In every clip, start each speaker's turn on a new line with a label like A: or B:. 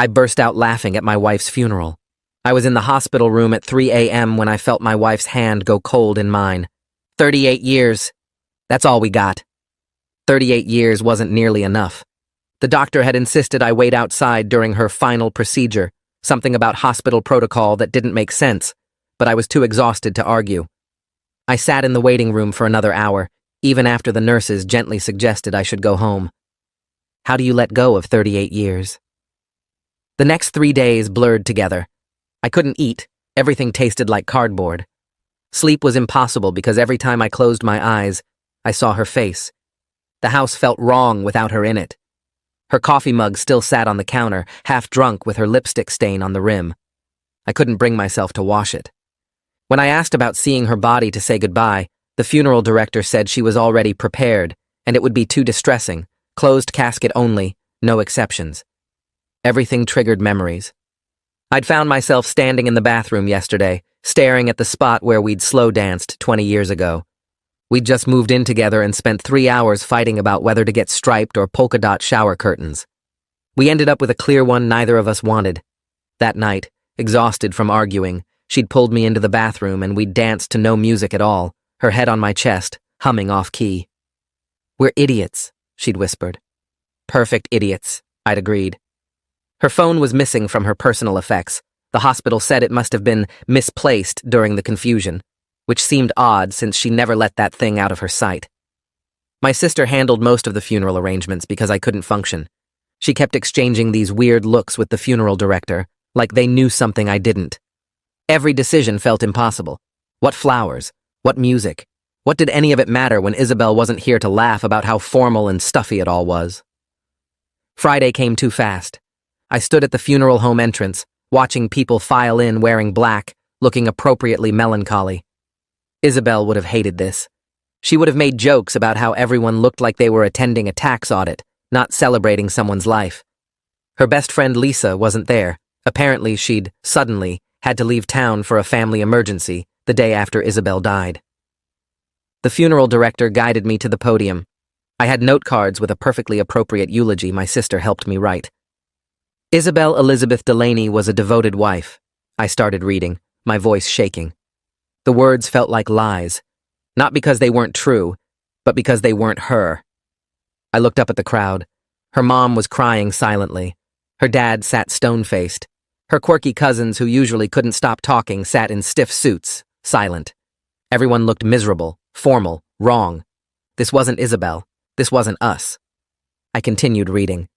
A: I burst out laughing at my wife's funeral. I was in the hospital room at 3 a.m. when I felt my wife's hand go cold in mine. 38 years. That's all we got. 38 years wasn't nearly enough. The doctor had insisted I wait outside during her final procedure, something about hospital protocol that didn't make sense, but I was too exhausted to argue. I sat in the waiting room for another hour, even after the nurses gently suggested I should go home. How do you let go of 38 years? The next 3 days blurred together. I couldn't eat. Everything tasted like cardboard. Sleep was impossible because every time I closed my eyes, I saw her face. The house felt wrong without her in it. Her coffee mug still sat on the counter, half drunk with her lipstick stain on the rim. I couldn't bring myself to wash it. When I asked about seeing her body to say goodbye, the funeral director said she was already prepared, and it would be too distressing, closed casket only, no exceptions. Everything triggered memories. I'd found myself standing in the bathroom yesterday, staring at the spot where we'd slow danced 20 years ago. We'd just moved in together and spent 3 hours fighting about whether to get striped or polka dot shower curtains. We ended up with a clear one neither of us wanted. That night, exhausted from arguing, she'd pulled me into the bathroom and we'd danced to no music at all, her head on my chest, humming off-key. "We're idiots," she'd whispered. "Perfect idiots," I'd agreed. Her phone was missing from her personal effects. The hospital said it must have been misplaced during the confusion, which seemed odd since she never let that thing out of her sight. My sister handled most of the funeral arrangements because I couldn't function. She kept exchanging these weird looks with the funeral director, like they knew something I didn't. Every decision felt impossible. What flowers? What music? What did any of it matter when Isabel wasn't here to laugh about how formal and stuffy it all was? Friday came too fast. I stood at the funeral home entrance, watching people file in wearing black, looking appropriately melancholy. Isabel would have hated this. She would have made jokes about how everyone looked like they were attending a tax audit, not celebrating someone's life. Her best friend Lisa wasn't there. Apparently she'd, suddenly, had to leave town for a family emergency the day after Isabel died. The funeral director guided me to the podium. I had note cards with a perfectly appropriate eulogy my sister helped me write. Isabel Elizabeth Delaney was a devoted wife. I started reading, my voice shaking. The words felt like lies, not because they weren't true, but because they weren't her. I looked up at the crowd. Her mom was crying silently. Her dad sat stone-faced. Her quirky cousins, who usually couldn't stop talking, sat in stiff suits, silent. Everyone looked miserable, formal, wrong. This wasn't Isabel. This wasn't us. I continued reading.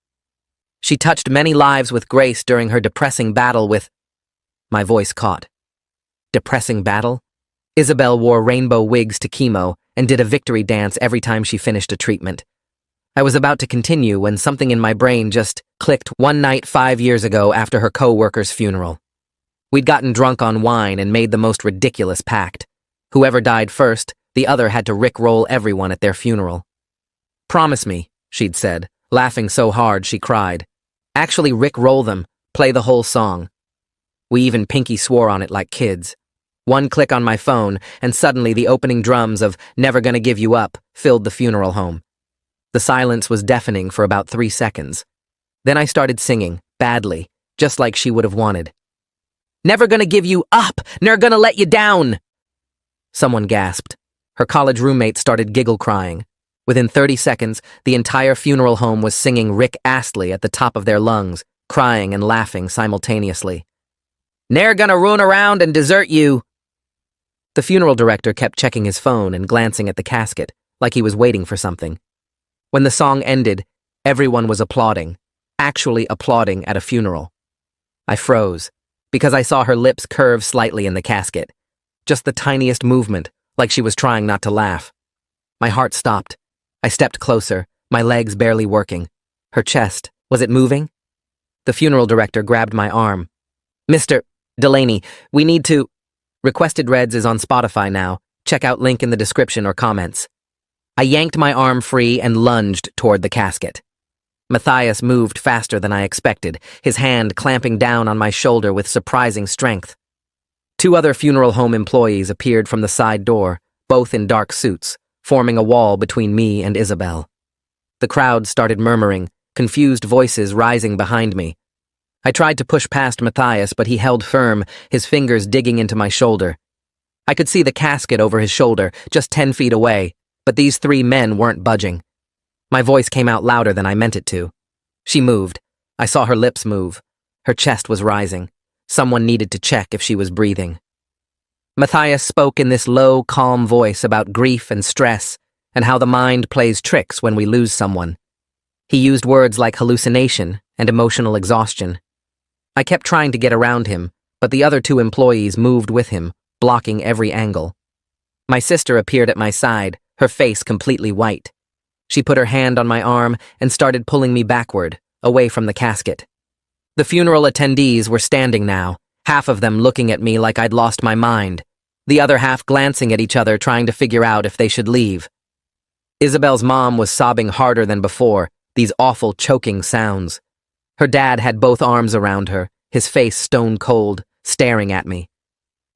A: She touched many lives with grace during her depressing battle with... My voice caught. Depressing battle? Isabel wore rainbow wigs to chemo and did a victory dance every time she finished a treatment. I was about to continue when something in my brain just clicked one night 5 years ago after her co-worker's funeral. We'd gotten drunk on wine and made the most ridiculous pact. Whoever died first, the other had to rickroll everyone at their funeral. "Promise me," she'd said, laughing so hard she cried. "Actually rickroll them, play the whole song." We even pinky swore on it like kids. One click on my phone, and suddenly the opening drums of "Never Gonna Give You Up" filled the funeral home. The silence was deafening for about 3 seconds. Then I started singing, badly, just like she would have wanted. "Never gonna give you up! Never gonna let you down!" Someone gasped. Her college roommate started giggle crying. Within 30 seconds, the entire funeral home was singing Rick Astley at the top of their lungs, crying and laughing simultaneously. "Ne'er gonna ruin around and desert you!" The funeral director kept checking his phone and glancing at the casket, like he was waiting for something. When the song ended, everyone was applauding, actually applauding at a funeral. I froze, because I saw her lips curve slightly in the casket. Just the tiniest movement, like she was trying not to laugh. My heart stopped. I stepped closer, my legs barely working. Her chest, was it moving? The funeral director grabbed my arm. "Mr. Delaney, we need to..." Requested Reds is on Spotify now. Check out link in the description or comments. I yanked my arm free and lunged toward the casket. Matthias moved faster than I expected, his hand clamping down on my shoulder with surprising strength. 2 other funeral home employees appeared from the side door, both in dark suits, forming a wall between me and Isabel. The crowd started murmuring, confused voices rising behind me. I tried to push past Matthias, but he held firm, his fingers digging into my shoulder. I could see the casket over his shoulder, just 10 feet away, but these 3 men weren't budging. My voice came out louder than I meant it to. She moved. I saw her lips move. Her chest was rising. Someone needed to check if she was breathing. Matthias spoke in this low, calm voice about grief and stress and how the mind plays tricks when we lose someone. He used words like hallucination and emotional exhaustion. I kept trying to get around him, but the other 2 employees moved with him, blocking every angle. My sister appeared at my side, her face completely white. She put her hand on my arm and started pulling me backward, away from the casket. The funeral attendees were standing now, half of them looking at me like I'd lost my mind, the other half glancing at each other trying to figure out if they should leave. Isabel's mom was sobbing harder than before, these awful choking sounds. Her dad had both arms around her, his face stone cold, staring at me.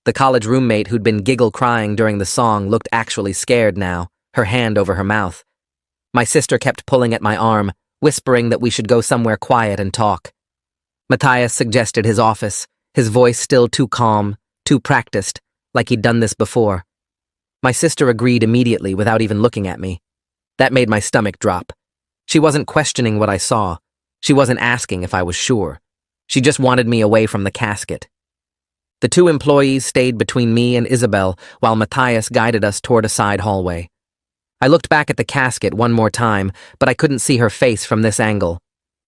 A: The college roommate who'd been giggle-crying during the song looked actually scared now, her hand over her mouth. My sister kept pulling at my arm, whispering that we should go somewhere quiet and talk. Matthias suggested his office, his voice still too calm, too practiced, like he'd done this before. My sister agreed immediately without even looking at me. That made my stomach drop. She wasn't questioning what I saw. She wasn't asking if I was sure. She just wanted me away from the casket. The 2 employees stayed between me and Isabel while Matthias guided us toward a side hallway. I looked back at the casket one more time, but I couldn't see her face from this angle.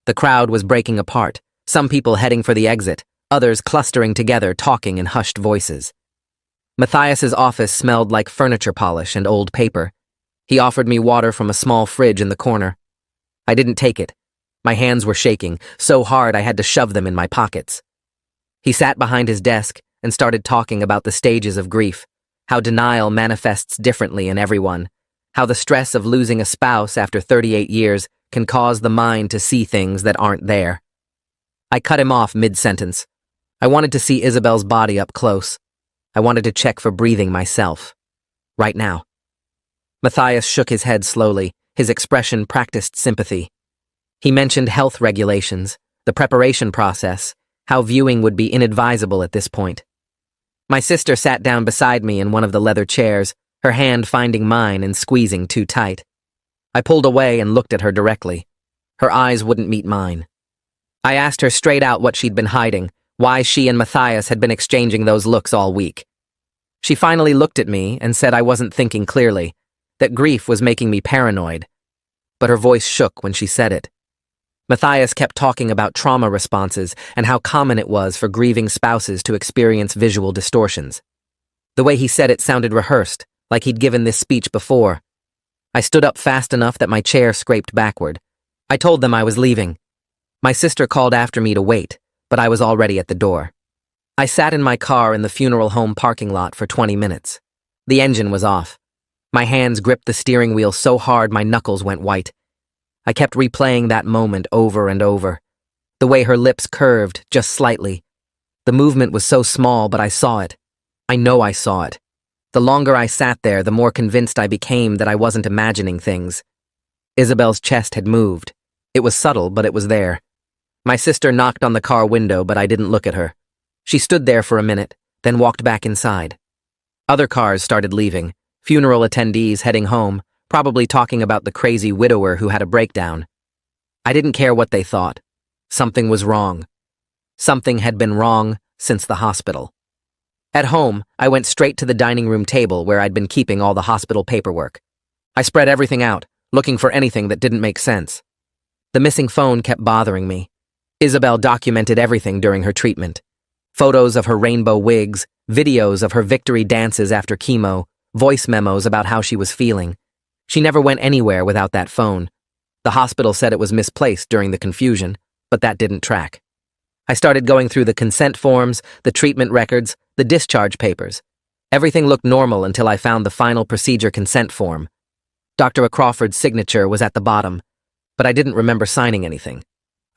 A: The crowd was breaking apart, some people heading for the exit, others clustering together talking in hushed voices. Matthias's office smelled like furniture polish and old paper. He offered me water from a small fridge in the corner. I didn't take it. My hands were shaking, so hard I had to shove them in my pockets. He sat behind his desk and started talking about the stages of grief, how denial manifests differently in everyone, how the stress of losing a spouse after 38 years can cause the mind to see things that aren't there. I cut him off mid-sentence. I wanted to see Isabel's body up close. I wanted to check for breathing myself. Right now. Matthias shook his head slowly, his expression practiced sympathy. He mentioned health regulations, the preparation process, how viewing would be inadvisable at this point. My sister sat down beside me in one of the leather chairs, her hand finding mine and squeezing too tight. I pulled away and looked at her directly. Her eyes wouldn't meet mine. I asked her straight out what she'd been hiding, why she and Matthias had been exchanging those looks all week. She finally looked at me and said I wasn't thinking clearly, that grief was making me paranoid. But her voice shook when she said it. Matthias kept talking about trauma responses and how common it was for grieving spouses to experience visual distortions. The way he said it sounded rehearsed, like he'd given this speech before. I stood up fast enough that my chair scraped backward. I told them I was leaving. My sister called after me to wait, but I was already at the door. I sat in my car in the funeral home parking lot for 20 minutes. The engine was off. My hands gripped the steering wheel so hard my knuckles went white. I kept replaying that moment over and over. The way her lips curved, just slightly. The movement was so small, but I saw it. I know I saw it. The longer I sat there, the more convinced I became that I wasn't imagining things. Isabel's chest had moved. It was subtle, but it was there. My sister knocked on the car window, but I didn't look at her. She stood there for a minute, then walked back inside. Other cars started leaving, funeral attendees heading home, probably talking about the crazy widower who had a breakdown. I didn't care what they thought. Something was wrong. Something had been wrong since the hospital. At home, I went straight to the dining room table where I'd been keeping all the hospital paperwork. I spread everything out, looking for anything that didn't make sense. The missing phone kept bothering me. Isabel documented everything during her treatment. Photos of her rainbow wigs, videos of her victory dances after chemo, voice memos about how she was feeling. She never went anywhere without that phone. The hospital said it was misplaced during the confusion, but that didn't track. I started going through the consent forms, the treatment records, the discharge papers. Everything looked normal until I found the final procedure consent form. Dr. Crawford's signature was at the bottom, but I didn't remember signing anything.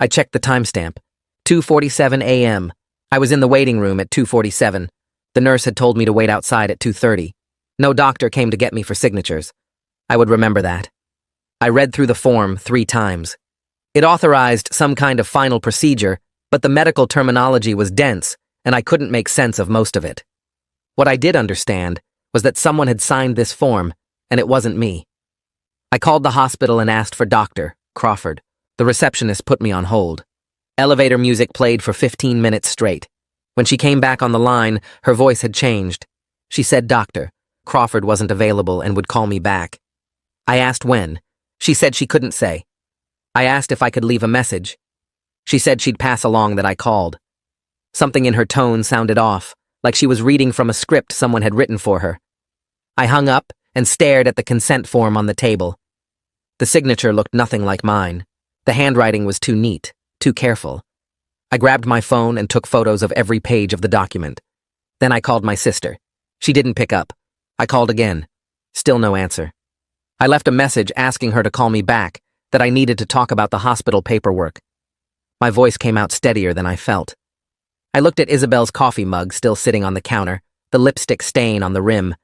A: I checked the timestamp. 2:47 a.m. I was in the waiting room at 2:47. The nurse had told me to wait outside at 2:30. No doctor came to get me for signatures. I would remember that. I read through the form 3 times. It authorized some kind of final procedure, but the medical terminology was dense, and I couldn't make sense of most of it. What I did understand was that someone had signed this form, and it wasn't me. I called the hospital and asked for Dr. Crawford. The receptionist put me on hold. Elevator music played for 15 minutes straight. When she came back on the line, her voice had changed. She said Dr. Crawford wasn't available and would call me back. I asked when. She said she couldn't say. I asked if I could leave a message. She said she'd pass along that I called. Something in her tone sounded off, like she was reading from a script someone had written for her. I hung up and stared at the consent form on the table. The signature looked nothing like mine. The handwriting was too neat, too careful. I grabbed my phone and took photos of every page of the document. Then I called my sister. She didn't pick up. I called again. Still no answer. I left a message asking her to call me back, that I needed to talk about the hospital paperwork. My voice came out steadier than I felt. I looked at Isabel's coffee mug still sitting on the counter, the lipstick stain on the rim.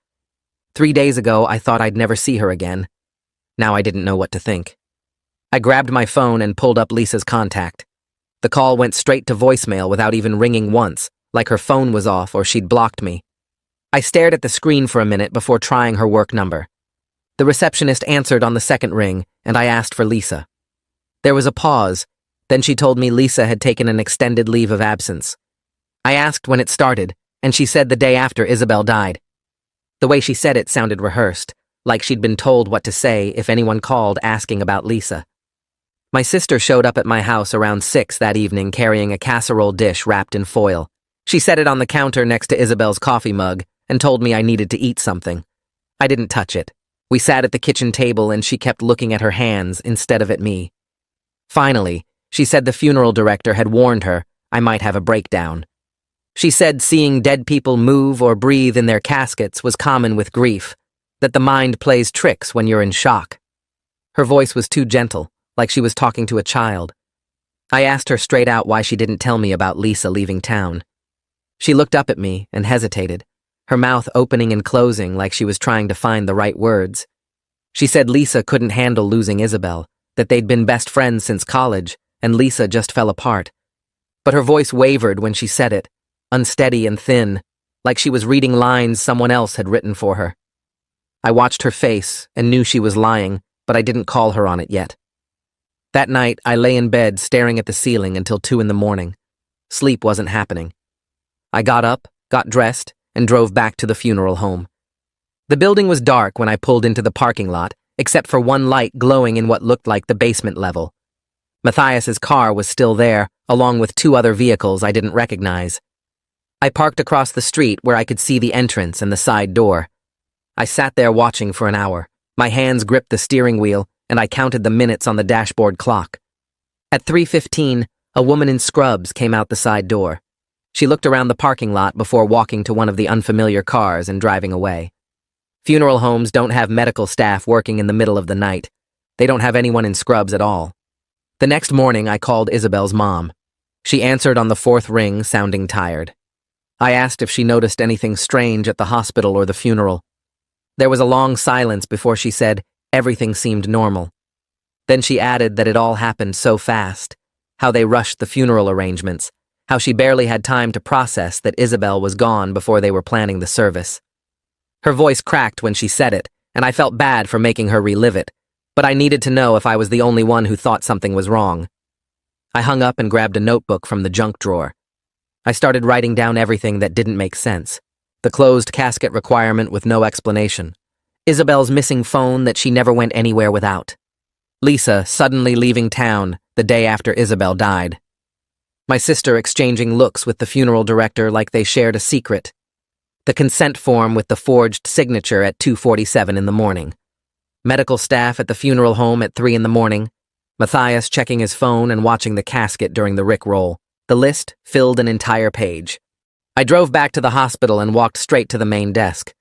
A: 3 days ago, I thought I'd never see her again. Now I didn't know what to think. I grabbed my phone and pulled up Lisa's contact. The call went straight to voicemail without even ringing once, like her phone was off or she'd blocked me. I stared at the screen for a minute before trying her work number. The receptionist answered on the second ring, and I asked for Lisa. There was a pause. Then she told me Lisa had taken an extended leave of absence. I asked when it started, and she said the day after Isabel died. The way she said it sounded rehearsed, like she'd been told what to say if anyone called asking about Lisa. My sister showed up at my house around 6 that evening carrying a casserole dish wrapped in foil. She set it on the counter next to Isabel's coffee mug and told me I needed to eat something. I didn't touch it. We sat at the kitchen table and she kept looking at her hands instead of at me. Finally, she said the funeral director had warned her I might have a breakdown. She said seeing dead people move or breathe in their caskets was common with grief, that the mind plays tricks when you're in shock. Her voice was too gentle, like she was talking to a child. I asked her straight out why she didn't tell me about Lisa leaving town. She looked up at me and hesitated, her mouth opening and closing like she was trying to find the right words. She said Lisa couldn't handle losing Isabel, that they'd been best friends since college, and Lisa just fell apart. But her voice wavered when she said it, unsteady and thin, like she was reading lines someone else had written for her. I watched her face and knew she was lying, but I didn't call her on it yet. That night, I lay in bed staring at the ceiling until 2 in the morning. Sleep wasn't happening. I got up, got dressed, and drove back to the funeral home. The building was dark when I pulled into the parking lot, except for one light glowing in what looked like the basement level. Matthias's car was still there, along with 2 other vehicles I didn't recognize. I parked across the street where I could see the entrance and the side door. I sat there watching for an hour. My hands gripped the steering wheel, and I counted the minutes on the dashboard clock. At 3:15, a woman in scrubs came out the side door. She looked around the parking lot before walking to one of the unfamiliar cars and driving away. Funeral homes don't have medical staff working in the middle of the night. They don't have anyone in scrubs at all. The next morning, I called Isabel's mom. She answered on the 4th ring, sounding tired. I asked if she noticed anything strange at the hospital or the funeral. There was a long silence before she said everything seemed normal. Then she added that it all happened so fast, how they rushed the funeral arrangements, how she barely had time to process that Isabel was gone before they were planning the service. Her voice cracked when she said it, and I felt bad for making her relive it, but I needed to know if I was the only one who thought something was wrong. I hung up and grabbed a notebook from the junk drawer. I started writing down everything that didn't make sense. The closed casket requirement with no explanation. Isabel's missing phone that she never went anywhere without. Lisa suddenly leaving town the day after Isabel died. My sister exchanging looks with the funeral director like they shared a secret. The consent form with the forged signature at 2:47 in the morning. Medical staff at the funeral home at 3 in the morning. Matthias checking his phone and watching the casket during the rickroll. The list filled an entire page. I drove back to the hospital and walked straight to the main desk.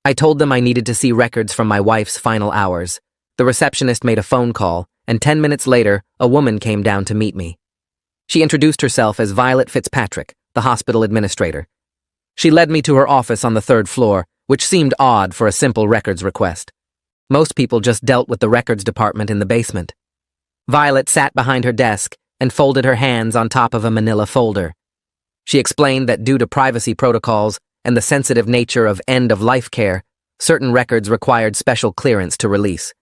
A: I told them I needed to see records from my wife's final hours. The receptionist made a phone call, and 10 minutes later, a woman came down to meet me. She introduced herself as Violet Fitzpatrick, the hospital administrator. She led me to her office on the 3rd floor, which seemed odd for a simple records request. Most people just dealt with the records department in the basement. Violet sat behind her desk, and folded her hands on top of a manila folder. She explained that due to privacy protocols and the sensitive nature of end-of-life care, certain records required special clearance to release.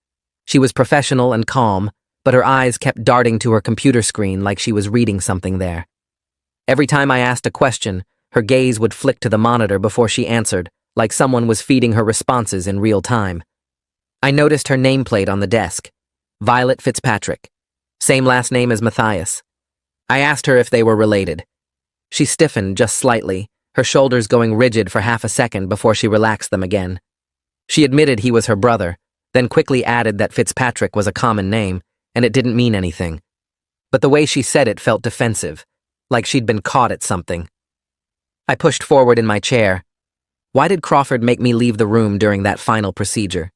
A: She was professional and calm, but her eyes kept darting to her computer screen like she was reading something there. Every time I asked a question, her gaze would flick to the monitor before she answered, like someone was feeding her responses in real time. I noticed her nameplate on the desk, Violet Fitzpatrick, same last name as Matthias. I asked her if they were related. She stiffened just slightly, her shoulders going rigid for half a second before she relaxed them again. She admitted he was her brother, then quickly added that Fitzpatrick was a common name, and it didn't mean anything. But the way she said it felt defensive, like she'd been caught at something. I pushed forward in my chair. Why did Crawford make me leave the room during that final procedure?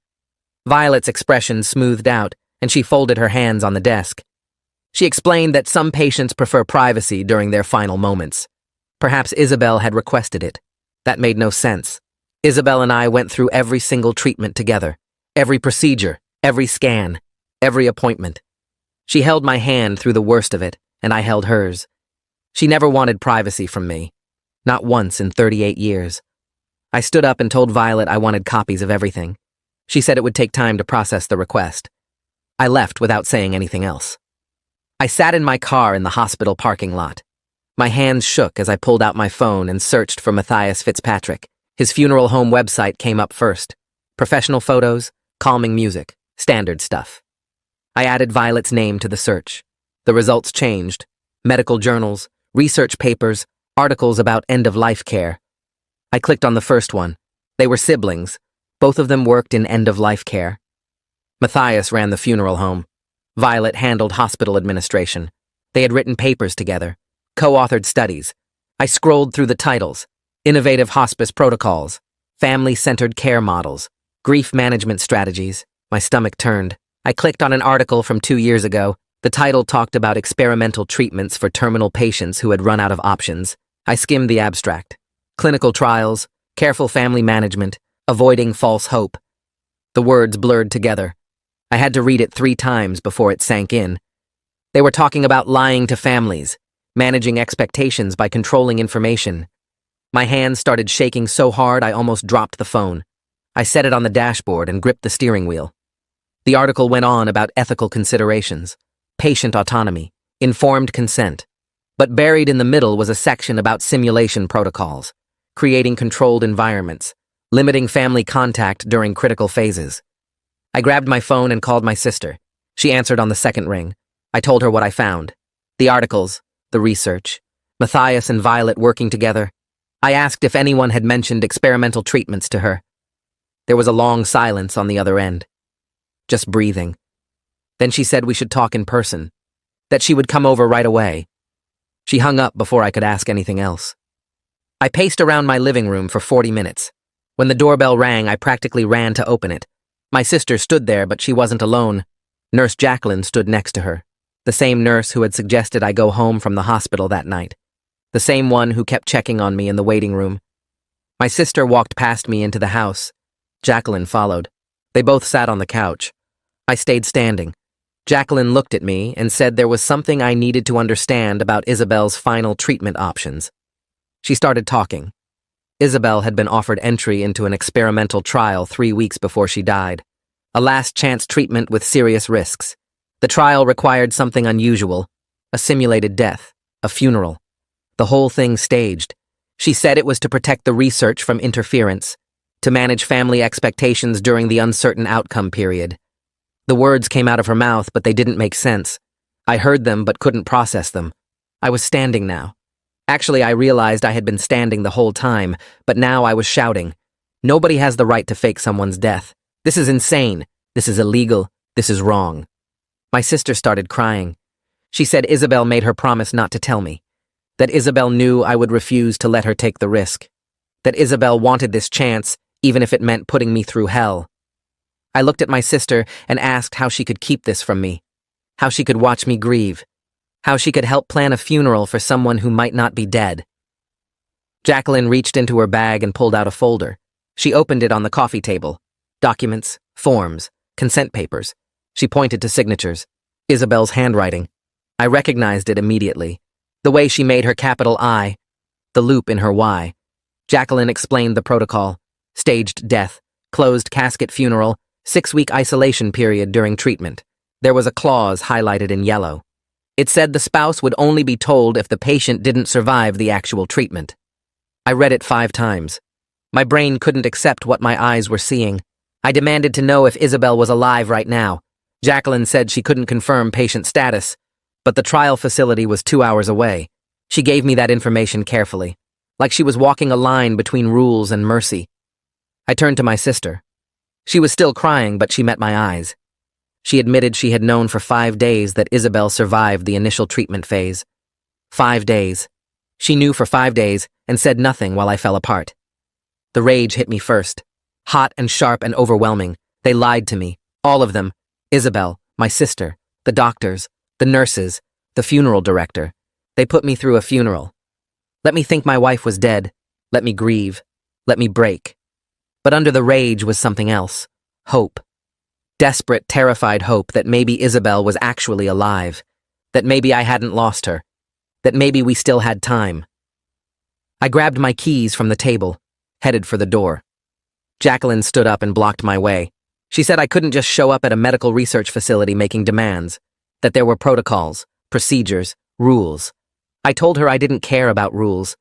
A: Violet's expression smoothed out, and she folded her hands on the desk. She explained that some patients prefer privacy during their final moments. Perhaps Isabel had requested it. That made no sense. Isabel and I went through every single treatment together, every procedure, every scan, every appointment. She held my hand through the worst of it, and I held hers. She never wanted privacy from me. Not once in 38 years. I stood up and told Violet I wanted copies of everything. She said it would take time to process the request. I left without saying anything else. I sat in my car in the hospital parking lot. My hands shook as I pulled out my phone and searched for Matthias Fitzpatrick. His funeral home website came up first. Professional photos, calming music, standard stuff. I added Violet's name to the search. The results changed. Medical journals, research papers, articles about end-of-life care. I clicked on the first one. They were siblings. Both of them worked in end-of-life care. Matthias ran the funeral home. Violet handled hospital administration. They had written papers together, co-authored studies. I scrolled through the titles: Innovative Hospice Protocols, Family-Centered Care Models, Grief Management Strategies. My stomach turned. I clicked on an article from 2 years ago. The title talked about experimental treatments for terminal patients who had run out of options. I skimmed the abstract. Clinical trials, careful family management, avoiding false hope. The words blurred together. I had to read it 3 times before it sank in. They were talking about lying to families, managing expectations by controlling information. My hands started shaking so hard I almost dropped the phone. I set it on the dashboard and gripped the steering wheel. The article went on about ethical considerations, patient autonomy, informed consent. But buried in the middle was a section about simulation protocols, creating controlled environments, limiting family contact during critical phases. I grabbed my phone and called my sister. She answered on the second ring. I told her what I found. The articles, the research, Matthias and Violet working together. I asked if anyone had mentioned experimental treatments to her. There was a long silence on the other end. Just breathing. Then she said we should talk in person, that she would come over right away. She hung up before I could ask anything else. I paced around my living room for 40 minutes. When the doorbell rang, I practically ran to open it. My sister stood there, but she wasn't alone. Nurse Jacqueline stood next to her, the same nurse who had suggested I go home from the hospital that night, the same one who kept checking on me in the waiting room. My sister walked past me into the house. Jacqueline followed. They both sat on the couch. I stayed standing. Jacqueline looked at me and said there was something I needed to understand about Isabel's final treatment options. She started talking. Isabel had been offered entry into an experimental trial 3 weeks before she died. A last-chance treatment with serious risks. The trial required something unusual, a simulated death, a funeral. The whole thing staged. She said it was to protect the research from interference, to manage family expectations during the uncertain outcome period. The words came out of her mouth, but they didn't make sense. I heard them but couldn't process them. I was standing now. Actually, I realized I had been standing the whole time, but now I was shouting. Nobody has the right to fake someone's death. This is insane. This is illegal. This is wrong. My sister started crying. She said Isabel made her promise not to tell me. That Isabel knew I would refuse to let her take the risk. That Isabel wanted this chance, even if it meant putting me through hell. I looked at my sister and asked how she could keep this from me. How she could watch me grieve. How she could help plan a funeral for someone who might not be dead. Jacqueline reached into her bag and pulled out a folder. She opened it on the coffee table. Documents, forms, consent papers. She pointed to signatures. Isabel's handwriting. I recognized it immediately. The way she made her capital I, the loop in her Y. Jacqueline explained the protocol. Staged death, closed casket funeral, 6-week isolation period during treatment. There was a clause highlighted in yellow. It said the spouse would only be told if the patient didn't survive the actual treatment. I read it 5 times. My brain couldn't accept what my eyes were seeing. I demanded to know if Isabel was alive right now. Jacqueline said she couldn't confirm patient status, but the trial facility was 2 hours away. She gave me that information carefully, like she was walking a line between rules and mercy. I turned to my sister. She was still crying, but she met my eyes. She admitted she had known for 5 days that Isabel survived the initial treatment phase. 5 days. She knew for 5 days and said nothing while I fell apart. The rage hit me first. Hot and sharp and overwhelming. They lied to me. All of them. Isabel, my sister, the doctors, the nurses, the funeral director. They put me through a funeral. Let me think my wife was dead. Let me grieve. Let me break. But under the rage was something else. Hope. Desperate, terrified hope that maybe Isabel was actually alive. That maybe I hadn't lost her. That maybe we still had time. I grabbed my keys from the table, headed for the door. Jacqueline stood up and blocked my way. She said I couldn't just show up at a medical research facility making demands, that there were protocols, procedures, rules. I told her I didn't care about rules.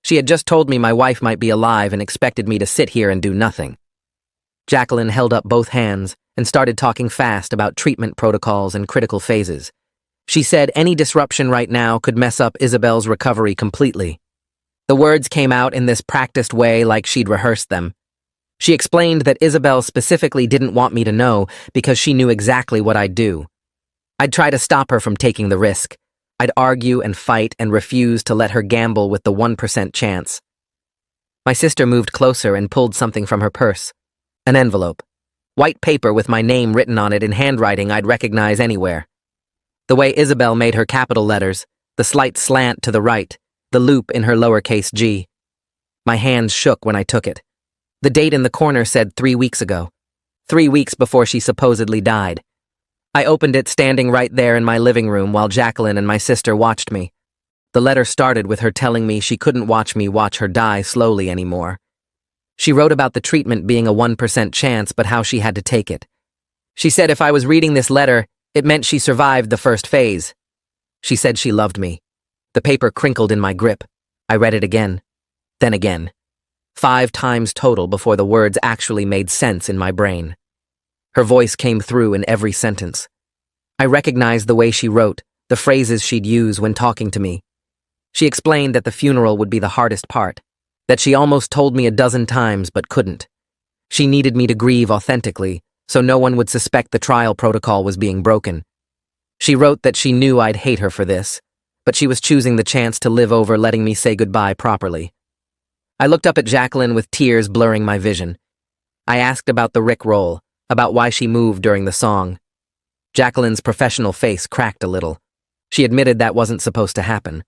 A: She had just told me my wife might be alive and expected me to sit here and do nothing. Jacqueline held up both hands and started talking fast about treatment protocols and critical phases. She said any disruption right now could mess up Isabel's recovery completely. The words came out in this practiced way like she'd rehearsed them. She explained that Isabel specifically didn't want me to know because she knew exactly what I'd do. I'd try to stop her from taking the risk. I'd argue and fight and refuse to let her gamble with the 1% chance. My sister moved closer and pulled something from her purse. An envelope. White paper with my name written on it in handwriting I'd recognize anywhere. The way Isabel made her capital letters, the slight slant to the right, the loop in her lowercase g. My hands shook when I took it. The date in the corner said 3 weeks ago. 3 weeks before she supposedly died. I opened it standing right there in my living room while Jacqueline and my sister watched me. The letter started with her telling me she couldn't watch me watch her die slowly anymore. She wrote about the treatment being a 1% chance, but how she had to take it. She said if I was reading this letter, it meant she survived the first phase. She said she loved me. The paper crinkled in my grip. I read it again. Then again. 5 times total before the words actually made sense in my brain. Her voice came through in every sentence. I recognized the way she wrote, the phrases she'd use when talking to me. She explained that the funeral would be the hardest part, that she almost told me a dozen times but couldn't. She needed me to grieve authentically, so no one would suspect the trial protocol was being broken. She wrote that she knew I'd hate her for this, but she was choosing the chance to live over letting me say goodbye properly. I looked up at Jacqueline with tears blurring my vision. I asked about the Rick roll, about why she moved during the song. Jacqueline's professional face cracked a little. She admitted that wasn't supposed to happen.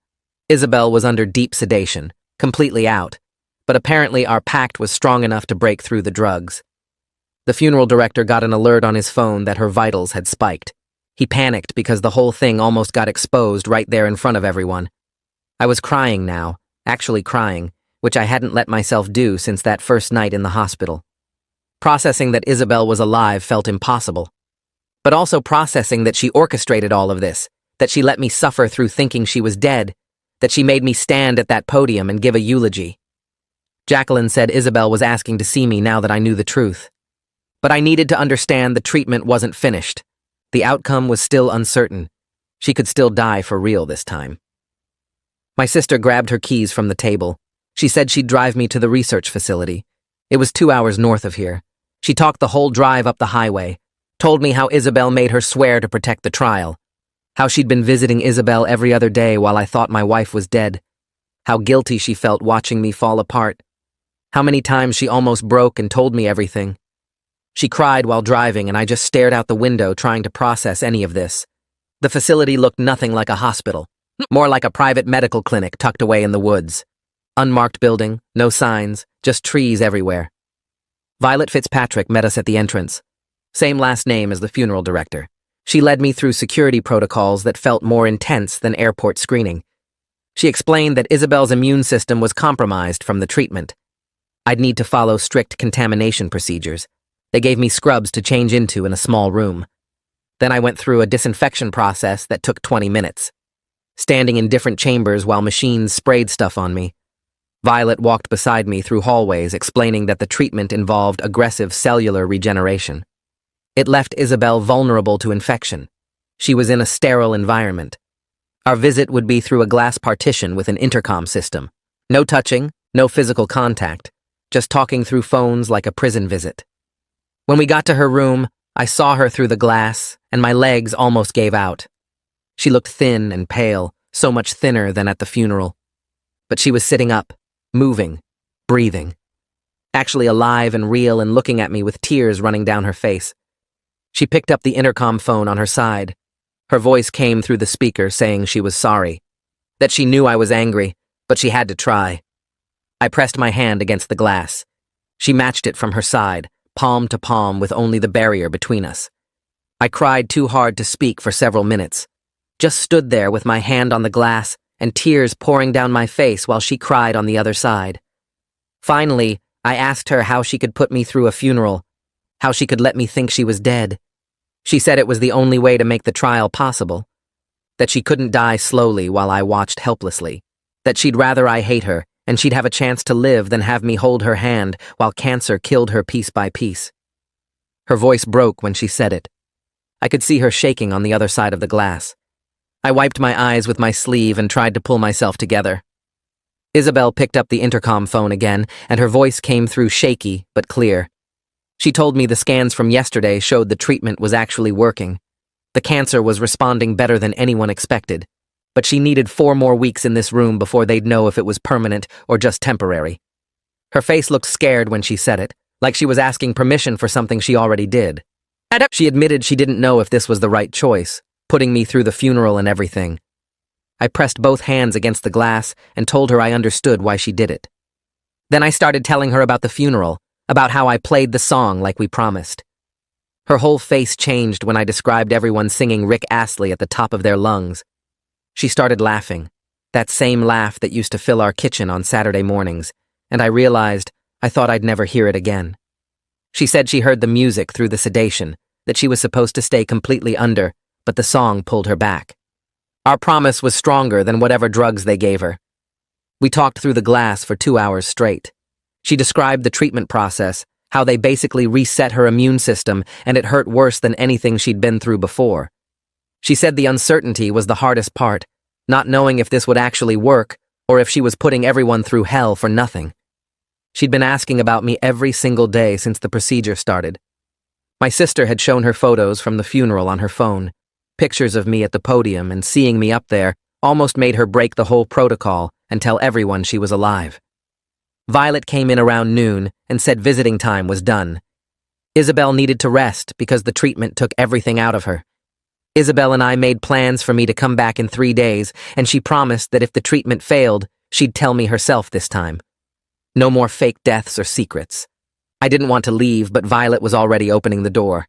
A: Isabel was under deep sedation, completely out, but apparently our pact was strong enough to break through the drugs. The funeral director got an alert on his phone that her vitals had spiked. He panicked because the whole thing almost got exposed right there in front of everyone. I was crying now, actually crying, which I hadn't let myself do since that first night in the hospital. Processing that Isabel was alive felt impossible. But also processing that she orchestrated all of this, that she let me suffer through thinking she was dead, that she made me stand at that podium and give a eulogy. Jacqueline said Isabel was asking to see me now that I knew the truth. But I needed to understand the treatment wasn't finished. The outcome was still uncertain. She could still die for real this time. My sister grabbed her keys from the table. She said she'd drive me to the research facility. It was 2 hours north of here. She talked the whole drive up the highway, told me how Isabel made her swear to protect the trial, how she'd been visiting Isabel every other day while I thought my wife was dead, how guilty she felt watching me fall apart, how many times she almost broke and told me everything. She cried while driving, and I just stared out the window trying to process any of this. The facility looked nothing like a hospital, more like a private medical clinic tucked away in the woods. Unmarked building, no signs, just trees everywhere. Violet Fitzpatrick met us at the entrance. Same last name as the funeral director. She led me through security protocols that felt more intense than airport screening. She explained that Isabel's immune system was compromised from the treatment. I'd need to follow strict contamination procedures. They gave me scrubs to change into in a small room. Then I went through a disinfection process that took 20 minutes, standing in different chambers while machines sprayed stuff on me. Violet walked beside me through hallways, explaining that the treatment involved aggressive cellular regeneration. It left Isabel vulnerable to infection. She was in a sterile environment. Our visit would be through a glass partition with an intercom system. No touching, no physical contact, just talking through phones like a prison visit. When we got to her room, I saw her through the glass, and my legs almost gave out. She looked thin and pale, so much thinner than at the funeral. But she was sitting up, moving, breathing, actually alive and real and looking at me with tears running down her face. She picked up the intercom phone on her side. Her voice came through the speaker saying she was sorry, that she knew I was angry, but she had to try. I pressed my hand against the glass. She matched it from her side, palm to palm with only the barrier between us. I cried too hard to speak for several minutes, just stood there with my hand on the glass and tears pouring down my face while she cried on the other side. Finally, I asked her how she could put me through a funeral, how she could let me think she was dead. She said it was the only way to make the trial possible, that she couldn't die slowly while I watched helplessly, that she'd rather I hate her and she'd have a chance to live than have me hold her hand while cancer killed her piece by piece. Her voice broke when she said it. I could see her shaking on the other side of the glass. I wiped my eyes with my sleeve and tried to pull myself together. Isabel picked up the intercom phone again, and her voice came through shaky but clear. She told me the scans from yesterday showed the treatment was actually working. The cancer was responding better than anyone expected, but she needed 4 more weeks in this room before they'd know if it was permanent or just temporary. Her face looked scared when she said it, like she was asking permission for something she already did. She admitted she didn't know if this was the right choice, putting me through the funeral and everything. I pressed both hands against the glass and told her I understood why she did it. Then I started telling her about the funeral, about how I played the song like we promised. Her whole face changed when I described everyone singing Rick Astley at the top of their lungs. She started laughing, that same laugh that used to fill our kitchen on Saturday mornings, and I realized I thought I'd never hear it again. She said she heard the music through the sedation, that she was supposed to stay completely under, but the song pulled her back. Our promise was stronger than whatever drugs they gave her. We talked through the glass for 2 hours straight. She described the treatment process, how they basically reset her immune system, and it hurt worse than anything she'd been through before. She said the uncertainty was the hardest part, not knowing if this would actually work or if she was putting everyone through hell for nothing. She'd been asking about me every single day since the procedure started. My sister had shown her photos from the funeral on her phone. Pictures of me at the podium and seeing me up there almost made her break the whole protocol and tell everyone she was alive. Violet came in around noon and said visiting time was done. Isabel needed to rest because the treatment took everything out of her. Isabel and I made plans for me to come back in 3 days, and she promised that if the treatment failed, she'd tell me herself this time. No more fake deaths or secrets. I didn't want to leave, but Violet was already opening the door.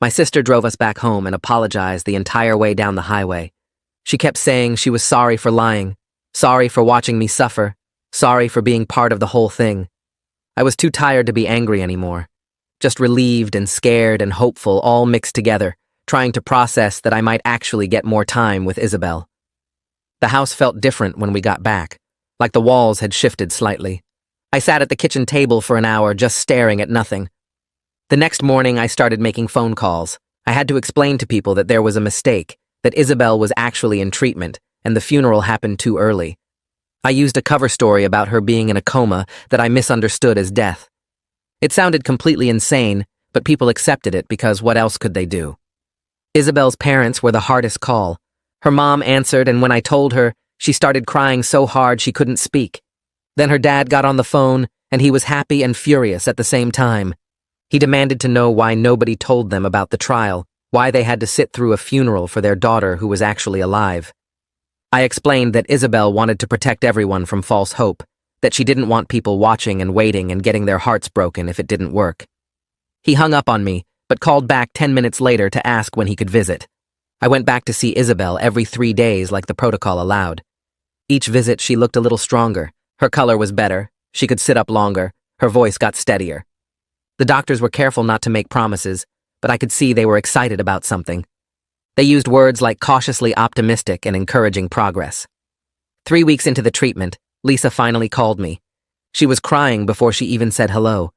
A: My sister drove us back home and apologized the entire way down the highway. She kept saying she was sorry for lying, sorry for watching me suffer, sorry for being part of the whole thing. I was too tired to be angry anymore. Just relieved and scared and hopeful all mixed together, trying to process that I might actually get more time with Isabel. The house felt different when we got back, like the walls had shifted slightly. I sat at the kitchen table for an hour just staring at nothing. The next morning I started making phone calls. I had to explain to people that there was a mistake, that Isabel was actually in treatment, and the funeral happened too early. I used a cover story about her being in a coma that I misunderstood as death. It sounded completely insane, but people accepted it because what else could they do? Isabel's parents were the hardest call. Her mom answered, and when I told her, she started crying so hard she couldn't speak. Then her dad got on the phone, and he was happy and furious at the same time. He demanded to know why nobody told them about the trial, why they had to sit through a funeral for their daughter who was actually alive. I explained that Isabel wanted to protect everyone from false hope, that she didn't want people watching and waiting and getting their hearts broken if it didn't work. He hung up on me, but called back 10 minutes later to ask when he could visit. I went back to see Isabel every 3 days like the protocol allowed. Each visit she looked a little stronger. Her color was better, she could sit up longer, her voice got steadier. The doctors were careful not to make promises, but I could see they were excited about something. They used words like cautiously optimistic and encouraging progress. 3 weeks into the treatment, Lisa finally called me. She was crying before she even said hello.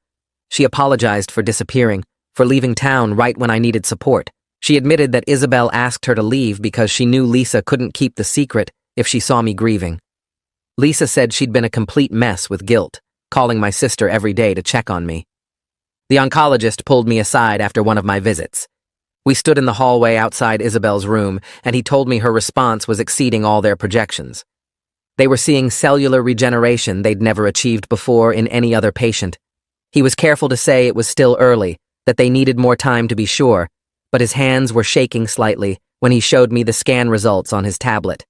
A: She apologized for disappearing, for leaving town right when I needed support. She admitted that Isabel asked her to leave because she knew Lisa couldn't keep the secret if she saw me grieving. Lisa said she'd been a complete mess with guilt, calling my sister every day to check on me. The oncologist pulled me aside after one of my visits. We stood in the hallway outside Isabel's room, and he told me her response was exceeding all their projections. They were seeing cellular regeneration they'd never achieved before in any other patient. He was careful to say it was still early, that they needed more time to be sure, but his hands were shaking slightly when he showed me the scan results on his tablet.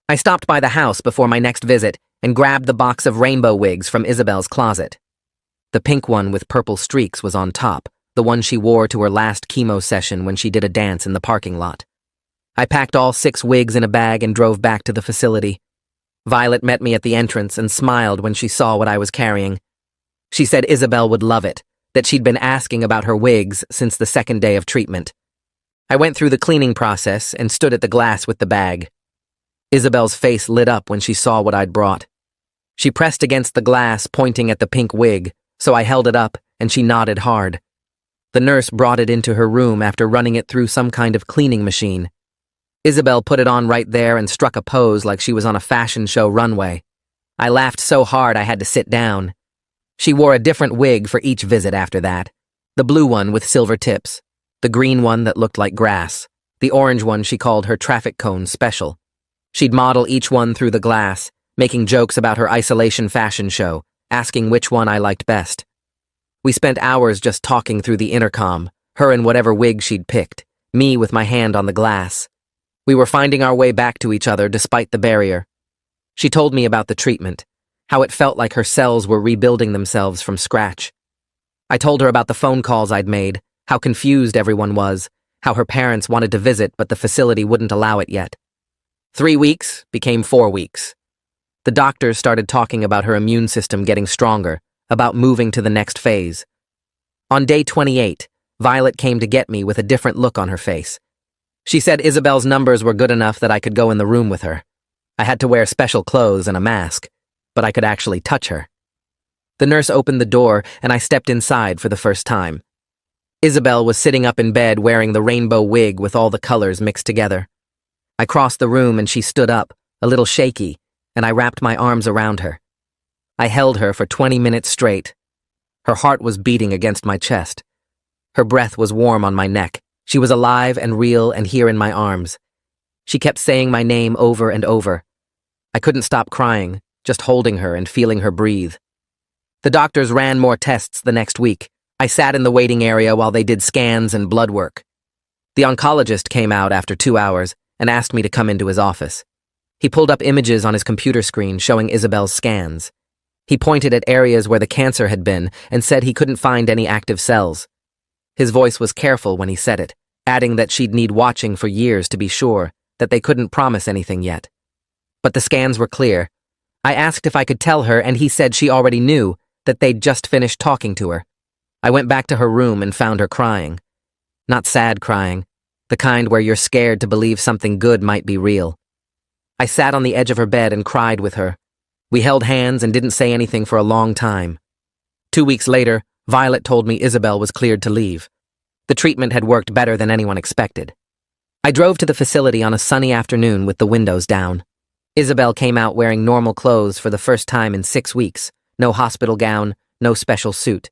A: I stopped by the house before my next visit and grabbed the box of rainbow wigs from Isabel's closet. The pink one with purple streaks was on top, the one she wore to her last chemo session when she did a dance in the parking lot. I packed all 6 wigs in a bag and drove back to the facility. Violet met me at the entrance and smiled when she saw what I was carrying. She said Isabel would love it, that she'd been asking about her wigs since the 2nd day of treatment. I went through the cleaning process and stood at the glass with the bag. Isabel's face lit up when she saw what I'd brought. She pressed against the glass, pointing at the pink wig, so I held it up and she nodded hard. The nurse brought it into her room after running it through some kind of cleaning machine. Isabel put it on right there and struck a pose like she was on a fashion show runway. I laughed so hard I had to sit down. She wore a different wig for each visit after that. The blue one with silver tips, the green one that looked like grass, the orange one she called her traffic cone special. She'd model each one through the glass, making jokes about her isolation fashion show, asking which one I liked best. We spent hours just talking through the intercom, her in whatever wig she'd picked, me with my hand on the glass. We were finding our way back to each other despite the barrier. She told me about the treatment, how it felt like her cells were rebuilding themselves from scratch. I told her about the phone calls I'd made, how confused everyone was, how her parents wanted to visit but the facility wouldn't allow it yet. 3 weeks became 4 weeks. The doctors started talking about her immune system getting stronger, about moving to the next phase. On day 28, Violet came to get me with a different look on her face. She said Isabel's numbers were good enough that I could go in the room with her. I had to wear special clothes and a mask, but I could actually touch her. The nurse opened the door and I stepped inside for the first time. Isabel was sitting up in bed wearing the rainbow wig with all the colors mixed together. I crossed the room and she stood up, a little shaky, and I wrapped my arms around her. I held her for 20 minutes straight. Her heart was beating against my chest. Her breath was warm on my neck. She was alive and real and here in my arms. She kept saying my name over and over. I couldn't stop crying, just holding her and feeling her breathe. The doctors ran more tests the next week. I sat in the waiting area while they did scans and blood work. The oncologist came out after 2 hours and asked me to come into his office. He pulled up images on his computer screen showing Isabel's scans. He pointed at areas where the cancer had been and said he couldn't find any active cells. His voice was careful when he said it, adding that she'd need watching for years to be sure, that they couldn't promise anything yet. But the scans were clear. I asked if I could tell her and he said she already knew, that they'd just finished talking to her. I went back to her room and found her crying. Not sad crying, the kind where you're scared to believe something good might be real. I sat on the edge of her bed and cried with her. We held hands and didn't say anything for a long time. 2 weeks later, Violet told me Isabel was cleared to leave. The treatment had worked better than anyone expected. I drove to the facility on a sunny afternoon with the windows down. Isabel came out wearing normal clothes for the first time in 6 weeks. No hospital gown, no special suit.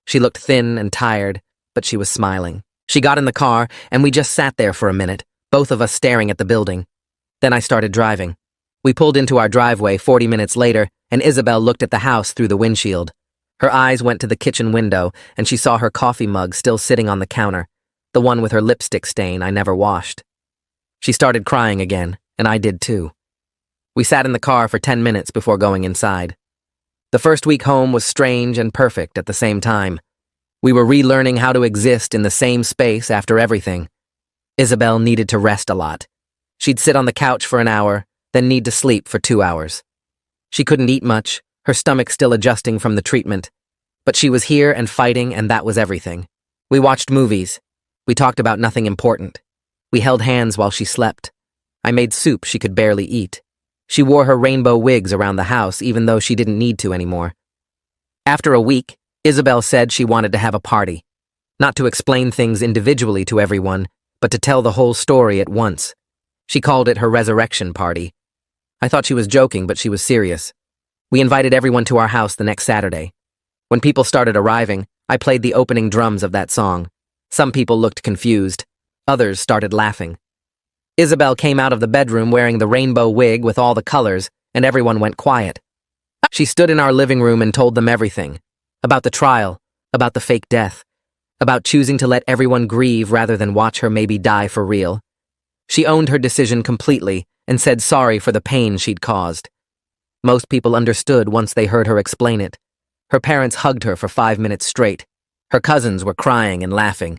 A: She looked thin and tired, but she was smiling. She got in the car, and we just sat there for a minute, both of us staring at the building. Then I started driving. We pulled into our driveway 40 minutes later, and Isabel looked at the house through the windshield. Her eyes went to the kitchen window, and she saw her coffee mug still sitting on the counter, the one with her lipstick stain I never washed. She started crying again, and I did too. We sat in the car for 10 minutes before going inside. The first week home was strange and perfect at the same time. We were relearning how to exist in the same space after everything. Isabel needed to rest a lot. She'd sit on the couch for an hour, then need to sleep for 2 hours. She couldn't eat much, her stomach still adjusting from the treatment. But she was here and fighting, and that was everything. We watched movies. We talked about nothing important. We held hands while she slept. I made soup she could barely eat. She wore her rainbow wigs around the house even though she didn't need to anymore. After a week, Isabel said she wanted to have a party. Not to explain things individually to everyone, but to tell the whole story at once. She called it her resurrection party. I thought she was joking, but she was serious. We invited everyone to our house the next Saturday. When people started arriving, I played the opening drums of that song. Some people looked confused. Others started laughing. Isabel came out of the bedroom wearing the rainbow wig with all the colors, and everyone went quiet. She stood in our living room and told them everything. About the trial, about the fake death, about choosing to let everyone grieve rather than watch her maybe die for real. She owned her decision completely and said sorry for the pain she'd caused. Most people understood once they heard her explain it. Her parents hugged her for 5 minutes straight. Her cousins were crying and laughing,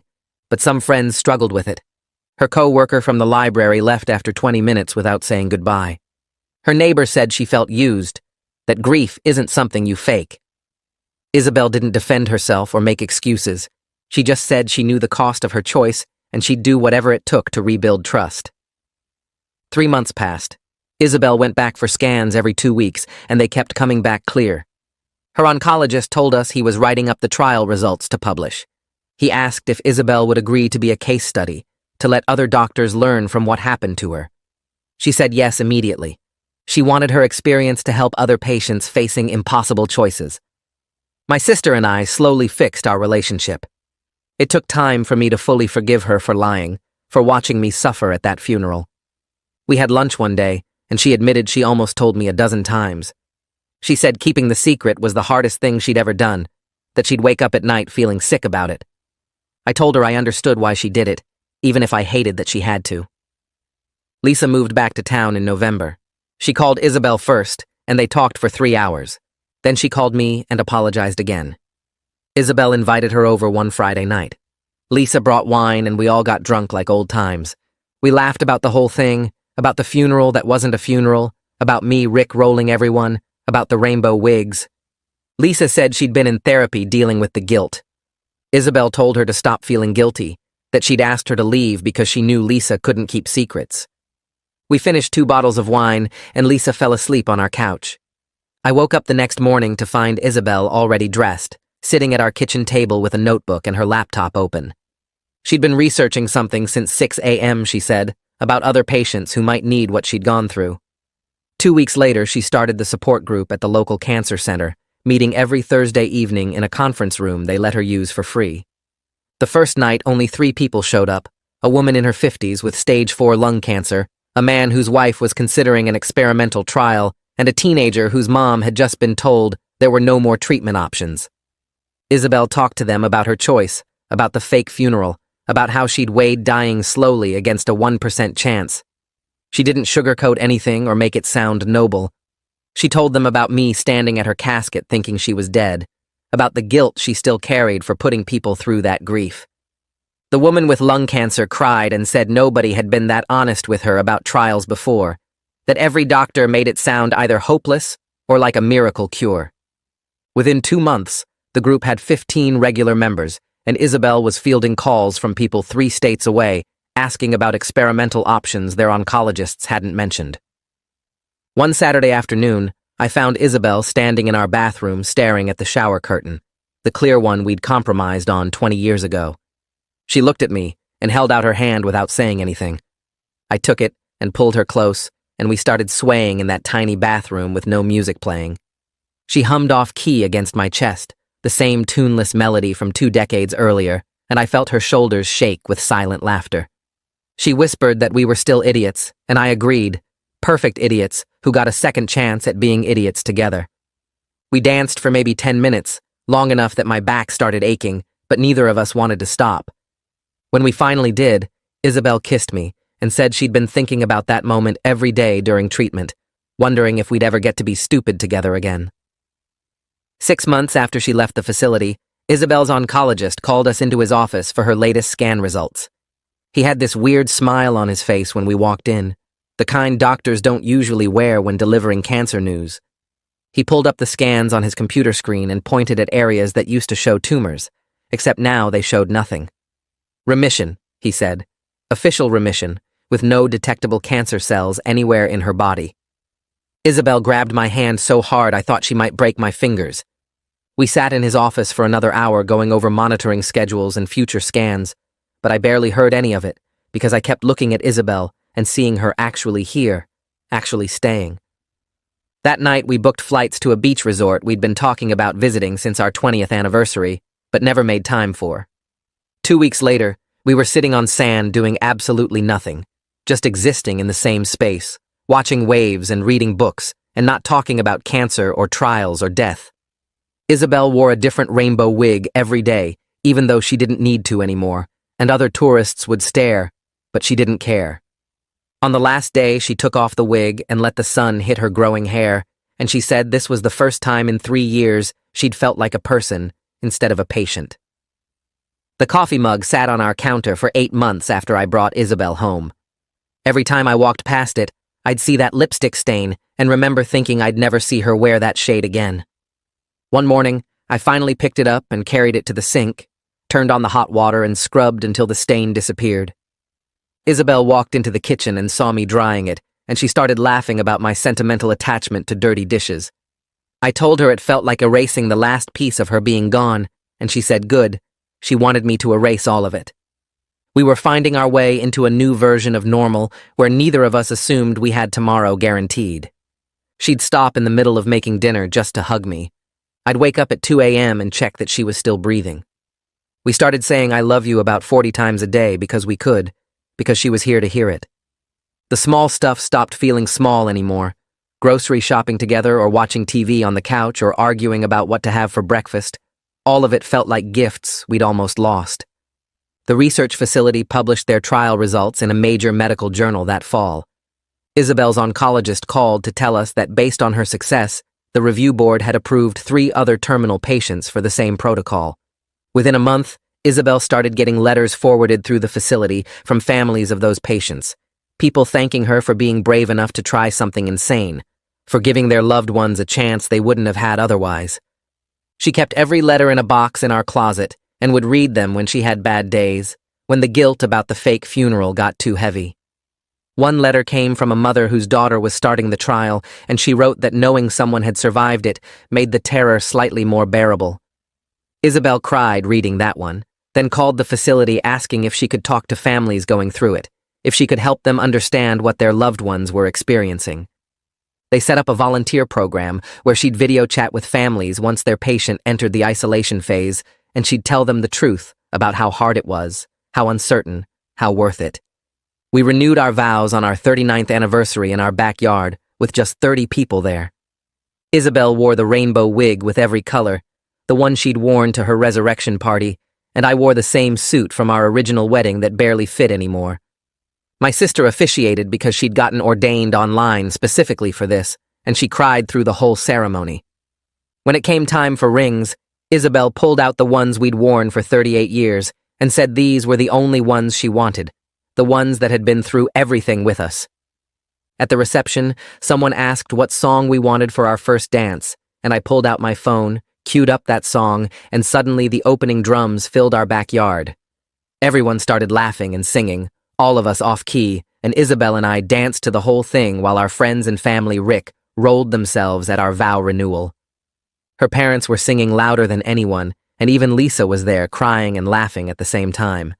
A: but some friends struggled with it. Her co-worker from the library left after 20 minutes without saying goodbye. Her neighbor said she felt used, that grief isn't something you fake. Isabel didn't defend herself or make excuses. She just said she knew the cost of her choice and she'd do whatever it took to rebuild trust. 3 months passed. Isabel went back for scans every 2 weeks, and they kept coming back clear. Her oncologist told us he was writing up the trial results to publish. He asked if Isabel would agree to be a case study, to let other doctors learn from what happened to her. She said yes immediately. She wanted her experience to help other patients facing impossible choices. My sister and I slowly fixed our relationship. It took time for me to fully forgive her for lying, for watching me suffer at that funeral. We had lunch one day, and she admitted she almost told me a dozen times. She said keeping the secret was the hardest thing she'd ever done, that she'd wake up at night feeling sick about it. I told her I understood why she did it, even if I hated that she had to. Lisa moved back to town in November. She called Isabel first, and they talked for 3 hours. Then she called me and apologized again. Isabel invited her over one Friday night. Lisa brought wine and we all got drunk like old times. We laughed about the whole thing, about the funeral that wasn't a funeral, about me Rick-rolling everyone, about the rainbow wigs. Lisa said she'd been in therapy dealing with the guilt. Isabel told her to stop feeling guilty, that she'd asked her to leave because she knew Lisa couldn't keep secrets. We finished 2 bottles of wine and Lisa fell asleep on our couch. I woke up the next morning to find Isabel already dressed, sitting at our kitchen table with a notebook and her laptop open. She'd been researching something since 6 a.m., she said, about other patients who might need what she'd gone through. 2 weeks later, she started the support group at the local cancer center, meeting every Thursday evening in a conference room they let her use for free. The first night, only 3 people showed up, a woman in her 50s with stage 4 lung cancer, a man whose wife was considering an experimental trial, and a teenager whose mom had just been told there were no more treatment options. Isabel talked to them about her choice, about the fake funeral, about how she'd weighed dying slowly against a 1% chance. She didn't sugarcoat anything or make it sound noble. She told them about me standing at her casket thinking she was dead, about the guilt she still carried for putting people through that grief. The woman with lung cancer cried and said nobody had been that honest with her about trials before, that every doctor made it sound either hopeless or like a miracle cure. Within 2 months, the group had 15 regular members, and Isabel was fielding calls from people 3 states away, asking about experimental options their oncologists hadn't mentioned. One Saturday afternoon, I found Isabel standing in our bathroom staring at the shower curtain, the clear one we'd compromised on 20 years ago. She looked at me and held out her hand without saying anything. I took it and pulled her close, and we started swaying in that tiny bathroom with no music playing. She hummed off key against my chest, the same tuneless melody from 2 decades earlier, and I felt her shoulders shake with silent laughter. She whispered that we were still idiots, and I agreed, perfect idiots who got a second chance at being idiots together. We danced for maybe 10 minutes, long enough that my back started aching, but neither of us wanted to stop. When we finally did, Isabel kissed me and said she'd been thinking about that moment every day during treatment, wondering if we'd ever get to be stupid together again. 6 months after she left the facility, Isabel's oncologist called us into his office for her latest scan results. He had this weird smile on his face when we walked in, the kind doctors don't usually wear when delivering cancer news. He pulled up the scans on his computer screen and pointed at areas that used to show tumors, except now they showed nothing. Remission, he said. Official remission, with no detectable cancer cells anywhere in her body. Isabel grabbed my hand so hard I thought she might break my fingers. We sat in his office for another hour going over monitoring schedules and future scans, but I barely heard any of it because I kept looking at Isabel and seeing her actually here, actually staying. That night we booked flights to a beach resort we'd been talking about visiting since our 20th anniversary, but never made time for. 2 weeks later, we were sitting on sand doing absolutely nothing, just existing in the same space, watching waves and reading books, and not talking about cancer or trials or death. Isabel wore a different rainbow wig every day, even though she didn't need to anymore, and other tourists would stare, but she didn't care. On the last day, she took off the wig and let the sun hit her growing hair, and she said this was the first time in 3 years she'd felt like a person instead of a patient. The coffee mug sat on our counter for 8 months after I brought Isabel home. Every time I walked past it, I'd see that lipstick stain and remember thinking I'd never see her wear that shade again. One morning, I finally picked it up and carried it to the sink, turned on the hot water and scrubbed until the stain disappeared. Isabel walked into the kitchen and saw me drying it, and she started laughing about my sentimental attachment to dirty dishes. I told her it felt like erasing the last piece of her being gone, and she said good. She wanted me to erase all of it. We were finding our way into a new version of normal where neither of us assumed we had tomorrow guaranteed. She'd stop in the middle of making dinner just to hug me. I'd wake up at 2 a.m. and check that she was still breathing. We started saying I love you about 40 times a day because we could, because she was here to hear it. The small stuff stopped feeling small anymore. Grocery shopping together or watching TV on the couch or arguing about what to have for breakfast. All of it felt like gifts we'd almost lost. The research facility published their trial results in a major medical journal that fall. Isabel's oncologist called to tell us that based on her success, the review board had approved 3 other terminal patients for the same protocol. Within a month, Isabel started getting letters forwarded through the facility from families of those patients, people thanking her for being brave enough to try something insane, for giving their loved ones a chance they wouldn't have had otherwise. She kept every letter in a box in our closet and would read them when she had bad days, when the guilt about the fake funeral got too heavy. One letter came from a mother whose daughter was starting the trial, and she wrote that knowing someone had survived it made the terror slightly more bearable. Isabel cried reading that one, then called the facility asking if she could talk to families going through it, if she could help them understand what their loved ones were experiencing. They set up a volunteer program where she'd video chat with families once their patient entered the isolation phase, and she'd tell them the truth about how hard it was, how uncertain, how worth it. We renewed our vows on our 39th anniversary in our backyard with just 30 people there. Isabel wore the rainbow wig with every color, the one she'd worn to her resurrection party, and I wore the same suit from our original wedding that barely fit anymore. My sister officiated because she'd gotten ordained online specifically for this, and she cried through the whole ceremony. When it came time for rings, Isabel pulled out the ones we'd worn for 38 years and said these were the only ones she wanted, the ones that had been through everything with us. At the reception, someone asked what song we wanted for our first dance, and I pulled out my phone, queued up that song, and suddenly the opening drums filled our backyard. Everyone started laughing and singing, all of us off-key, and Isabel and I danced to the whole thing while our friends and family Rick rolled themselves at our vow renewal. Her parents were singing louder than anyone, and even Lisa was there crying and laughing at the same time.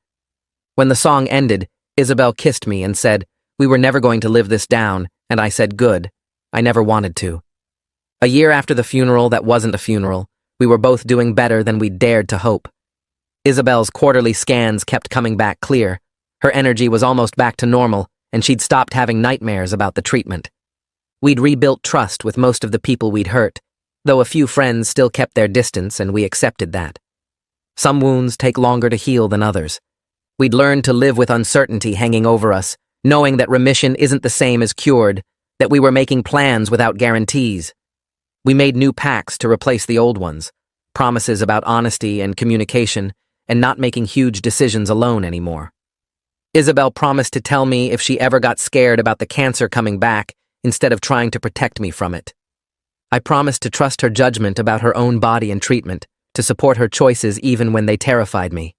A: When the song ended, Isabel kissed me and said, "We were never going to live this down," and I said, "Good. I never wanted to." A year after the funeral that wasn't a funeral, we were both doing better than we'd dared to hope. Isabel's quarterly scans kept coming back clear. Her energy was almost back to normal, and she'd stopped having nightmares about the treatment. We'd rebuilt trust with most of the people we'd hurt, though a few friends still kept their distance, and we accepted that. Some wounds take longer to heal than others. We'd learned to live with uncertainty hanging over us, knowing that remission isn't the same as cured, that we were making plans without guarantees. We made new pacts to replace the old ones, promises about honesty and communication, and not making huge decisions alone anymore. Isabel promised to tell me if she ever got scared about the cancer coming back instead of trying to protect me from it. I promised to trust her judgment about her own body and treatment, to support her choices even when they terrified me.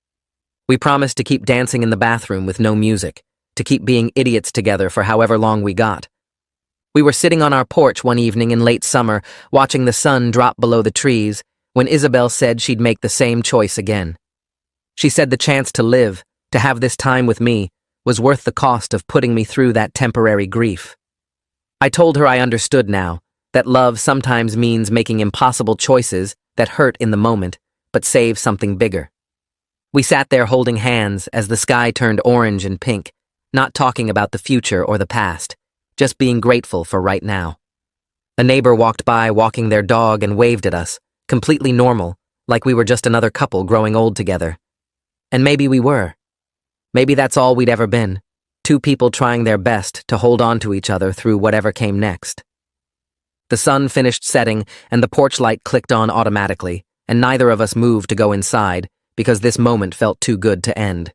A: We promised to keep dancing in the bathroom with no music, to keep being idiots together for however long we got. We were sitting on our porch one evening in late summer, watching the sun drop below the trees, when Isabel said she'd make the same choice again. She said the chance to live, to have this time with me, was worth the cost of putting me through that temporary grief. I told her I understood now, that love sometimes means making impossible choices that hurt in the moment, but save something bigger. We sat there holding hands as the sky turned orange and pink, not talking about the future or the past, just being grateful for right now. A neighbor walked by walking their dog and waved at us, completely normal, like we were just another couple growing old together. And maybe we were. Maybe that's all we'd ever been, two people trying their best to hold on to each other through whatever came next. The sun finished setting and the porch light clicked on automatically, and neither of us moved to go inside because this moment felt too good to end.